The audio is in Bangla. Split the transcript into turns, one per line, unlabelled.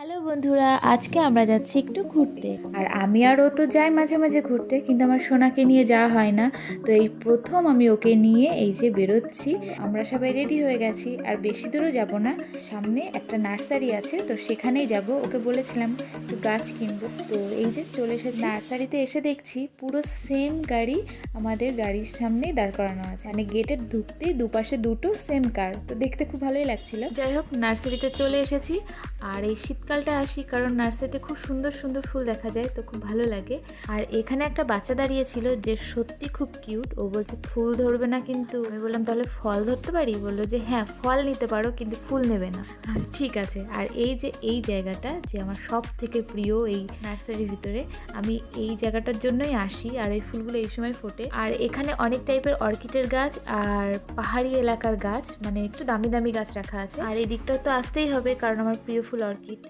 হ্যালো বন্ধুরা, আজকে আমরা যাচ্ছি একটু ঘুরতে। আর আমি আর ও তো যাই মাঝে মাঝে ঘুরতে, কিন্তু আমার সোনাকে নিয়ে যাওয়া হয় না। তো এই প্রথম আমি ওকে নিয়ে এই যে বেরোচ্ছি। আমরা সবাই রেডি হয়ে গেছি, আর বেশি দূরও যাব না। সামনে একটা নার্সারি আছে, তো সেখানেই যাব। ওকে বলেছিলাম একটু গাছ কিনবো। তো এই যে চলে এসেছি নার্সারিতে। এসে দেখছি পুরো সেম গাড়ি আমাদের গাড়ির সামনেই দাঁড় করানো আছে, মানে গেটের ঢুকতেই দুপাশে দুটো সেম কার। তো দেখতে খুব ভালোই লাগছিল। যাই হোক, নার্সারিতে চলে এসেছি। আর এই শীতকালটা আসি কারণ নার্সারিতে খুব সুন্দর সুন্দর ফুল দেখা যায়, তো খুব ভালো লাগে। আর এখানে একটা বাচ্চা দাঁড়িয়েছিল যে সত্যি খুব কিউট। ও বলছে ফুল ধরবে না, কিন্তু আমি বললাম তাহলে ফল ধরতে পারি? বললো যে হ্যাঁ, ফল নিতে পারো কিন্তু ফুল নেবে না। ঠিক আছে। আর এই যে এই জায়গাটা যে আমার সব থেকে প্রিয় এই নার্সারির ভিতরে, আমি এই জায়গাটার জন্যই আসি। আর এই ফুলগুলো এই সময় ফোটে। আর এখানে অনেক টাইপের অর্কিডের গাছ আর পাহাড়ি এলাকার গাছ, মানে একটু দামি দামি গাছ রাখা আছে। আর এই দিকটা তো আসতেই হবে কারণ আমার প্রিয় ফুল অর্কিড।